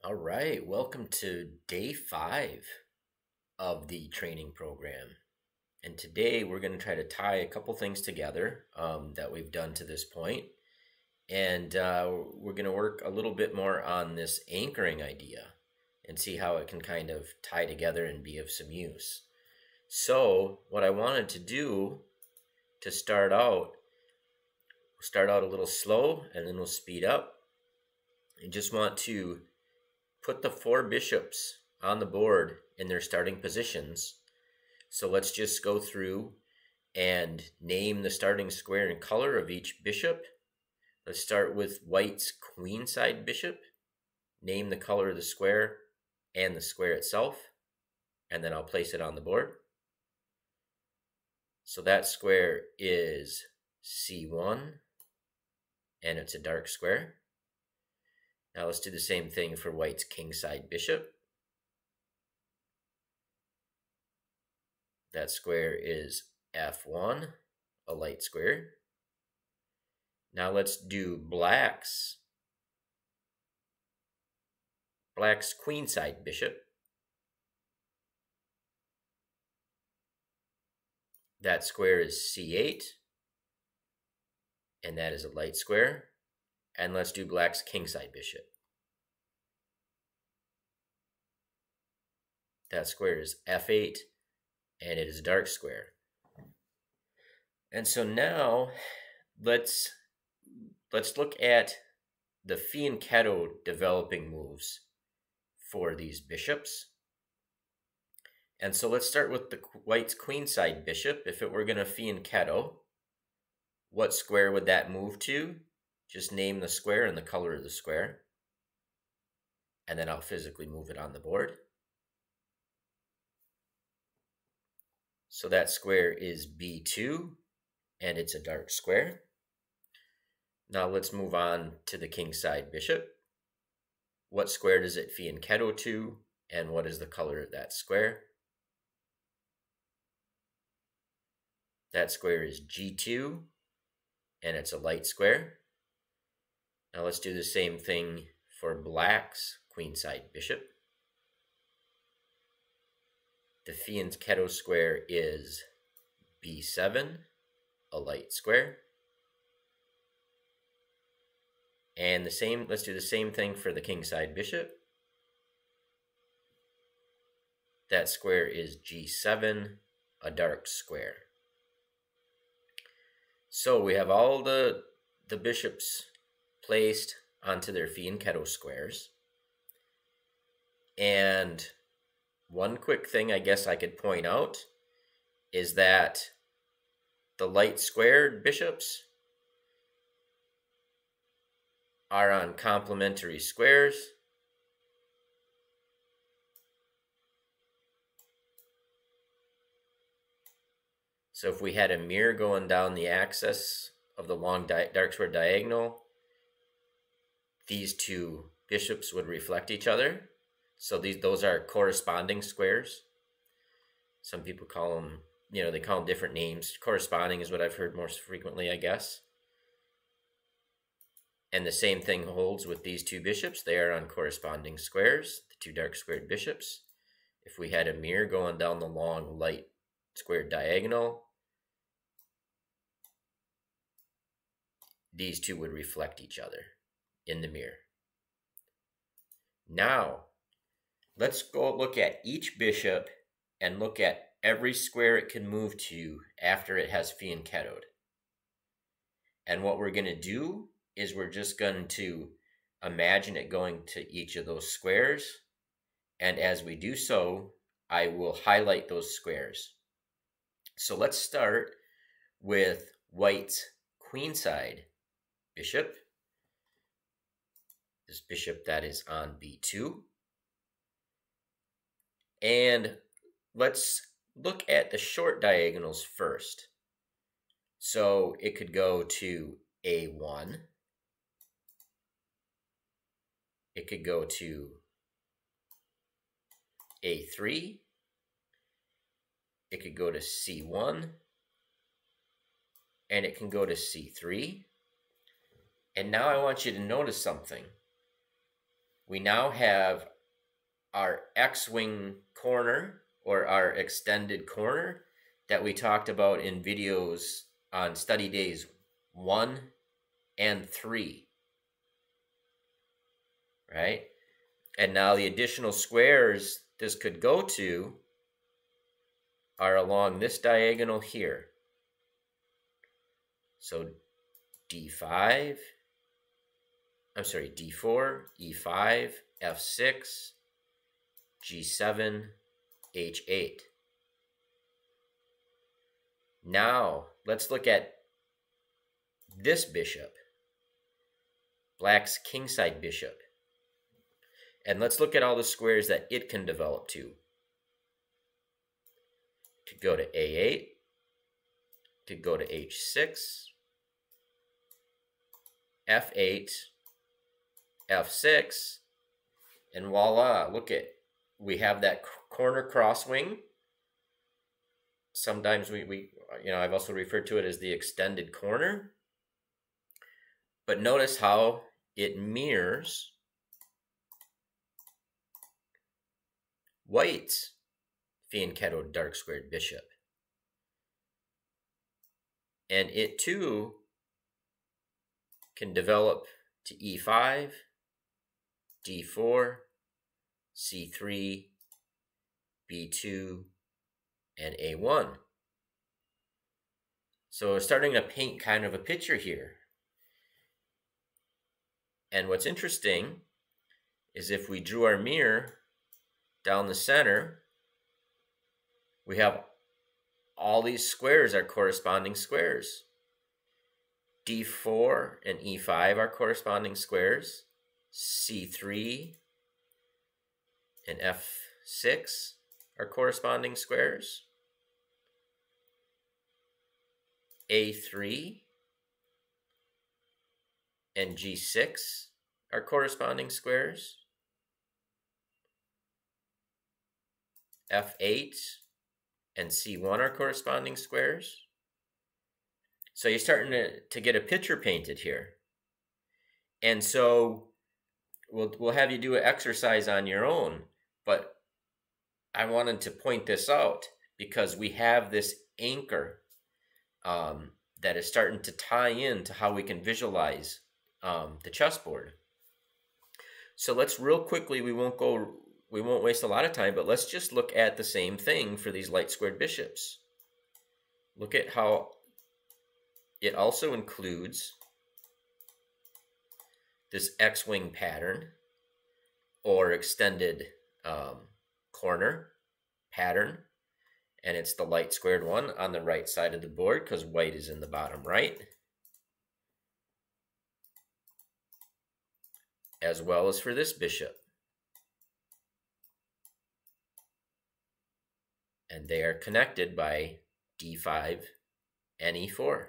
All right, welcome to day 5 of the training program. And today we're going to try to tie a couple things together that we've done to this point. And we're going to work a little bit more on this anchoring idea and see how it can kind of tie together and be of some use. So what I wanted to do to start out, we'll start out a little slow and then we'll speed up. I just want to put the 4 bishops on the board in their starting positions. So let's just go through and name the starting square and color of each bishop. Let's start with white's queenside bishop. Name the color of the square and the square itself, and then I'll place it on the board. So that square is C1, and it's a dark square. Now let's do the same thing for white's kingside bishop. That square is F1, a light square. Now let's do black's queenside bishop. That square is C8, and that is a light square. And let's do black's kingside bishop. That square is F8, and it is a dark square. And so now let's look at the fianchetto developing moves for these bishops. And so let's start with the white's queenside bishop. If it were going to fianchetto, what square would that move to? Just name the square and the color of the square, and then I'll physically move it on the board. So that square is B2, and it's a dark square. Now let's move on to the kingside bishop. What square does it fianchetto to, and what is the color of that square? That square is G2, and it's a light square. Now let's do the same thing for black's queenside bishop. The fianchetto square is B7, a light square. And let's do the same thing for the kingside bishop. That square is G7, a dark square. So we have all the bishops placed onto their fianchetto squares. And one quick thing I guess I could point out is that the light squared bishops are on complementary squares. So if we had a mirror going down the axis of the long dark square diagonal, these 2 bishops would reflect each other. So those are corresponding squares. Some people call them, they call them different names. Corresponding is what I've heard most frequently, I guess. And the same thing holds with these 2 bishops. They are on corresponding squares, the 2 dark squared bishops. If we had a mirror going down the long light squared diagonal, these 2 would reflect each other in the mirror. Now, let's go look at each bishop and look at every square it can move to after it has fianchettoed. And what we're going to do is we're just going to imagine it going to each of those squares. And as we do so, I will highlight those squares. So let's start with white's queenside bishop. This bishop that is on B2. And let's look at the short diagonals first. So it could go to A1. It could go to A3. It could go to C1. And it can go to C3. And now I want you to notice something. we now have our X-wing corner, or our extended corner, that we talked about in videos on study days 1 and 3, right? And now the additional squares this could go to are along this diagonal here. So D4, E5, F6, G7, H8. Now let's look at this bishop, Black's kingside bishop. And let's look at all the squares that it can develop to. Could go to A8, could go to H6, F8, F6, and voila, look at, we have that corner crosswing. Sometimes I've also referred to it as the extended corner. But notice how it mirrors White's fianchetto dark squared bishop. And it too can develop to E5, D4, C3, B2, and A1. So we're starting to paint kind of a picture here. And what's interesting is if we drew our mirror down the center, we have all these squares are corresponding squares. D4 and E5 are corresponding squares. C3 and F6 are corresponding squares. A3 and G6 are corresponding squares. F8 and C1 are corresponding squares. So you're starting to get a picture painted here. And so we'll have you do an exercise on your own, but I wanted to point this out because we have this anchor that is starting to tie in to how we can visualize the chessboard. So let's real quickly, we won't waste a lot of time, but let's just look at the same thing for these light squared bishops. Look at how it also includes this X-wing pattern or extended corner pattern. And it's the light squared one on the right side of the board because white is in the bottom right. As well as for this bishop. And they are connected by D5 and E4.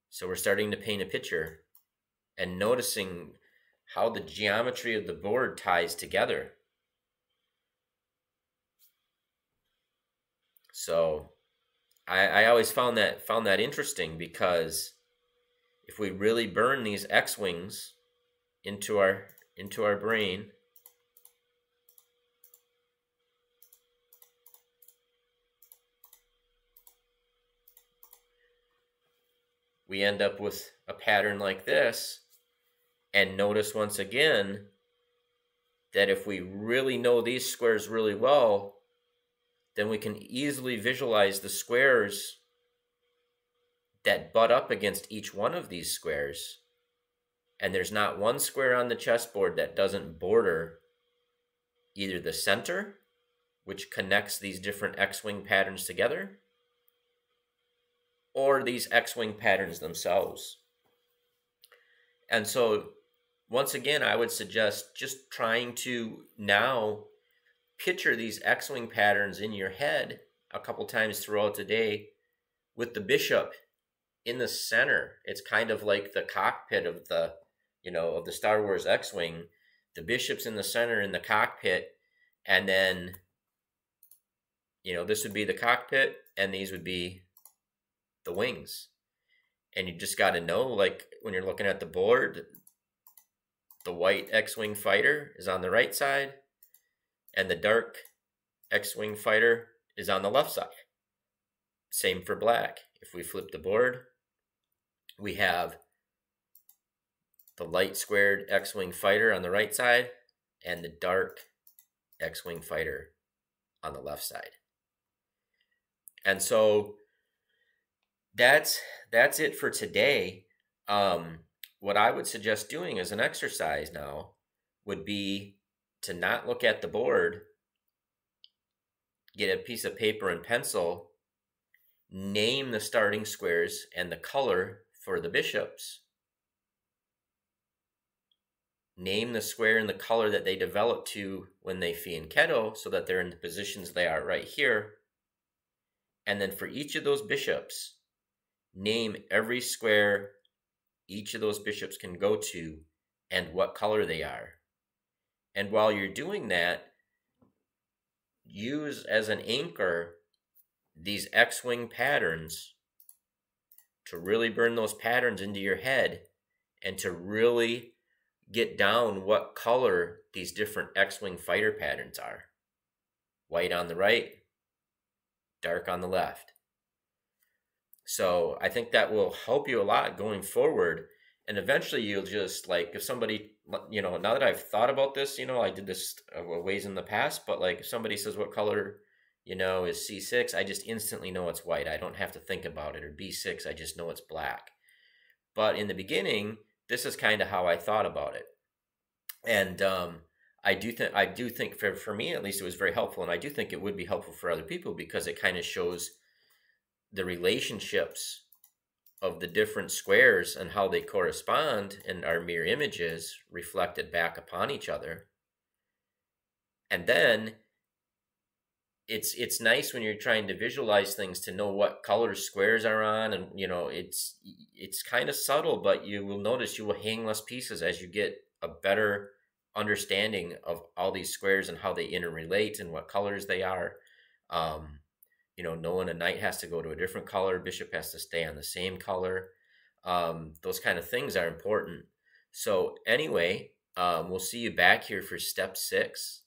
So we're starting to paint a picture and noticing how the geometry of the board ties together. So I always found that interesting because if we really burn these X-wings into our brain, we end up with a pattern like this. And notice once again that if we really know these squares really well, then we can easily visualize the squares that butt up against each one of these squares. And there's not one square on the chessboard that doesn't border either the center, which connects these different X-wing patterns together, or these X-wing patterns themselves. And so, once again, I would suggest just trying to now picture these X-wing patterns in your head a couple times throughout the day with the bishop in the center. It's kind of like the cockpit of the, of the Star Wars X-wing. The bishop's in the center in the cockpit, and then, this would be the cockpit, and these would be the wings. And you just got to know, like when you're looking at the board, the white X-Wing fighter is on the right side, and the dark X-Wing fighter is on the left side. Same for black. If we flip the board, we have the light squared X-Wing fighter on the right side and the dark X-Wing fighter on the left side. And so that's it for today. What I would suggest doing as an exercise now would be to not look at the board, get a piece of paper and pencil, name the starting squares and the color for the bishops. Name the square and the color that they develop to when they fianchetto so that they're in the positions they are right here. And then for each of those bishops, name every square each of those bishops can go to and what color they are. And while you're doing that, use as an anchor these X-Wing patterns to really burn those patterns into your head and to really get down what color these different X-Wing fighter patterns are. White on the right, dark on the left. So I think that will help you a lot going forward. And eventually you'll just, like, if somebody, now that I've thought about this, I did this ways in the past, but like if somebody says what color, is C6, I just instantly know it's white. I don't have to think about it. Or B6, I just know it's black. But in the beginning, this is kind of how I thought about it. And I do think for me at least, it was very helpful. And I do think it would be helpful for other people because it kind of shows the relationships of the different squares and how they correspond and are mirror images reflected back upon each other. And then it's nice when you're trying to visualize things to know what colors squares are on, and it's kind of subtle, but you will notice you will hang less pieces as you get a better understanding of all these squares and how they interrelate and what colors they are. Knowing a knight has to go to a different color, bishop has to stay on the same color. Those kind of things are important. So anyway, we'll see you back here for step 6.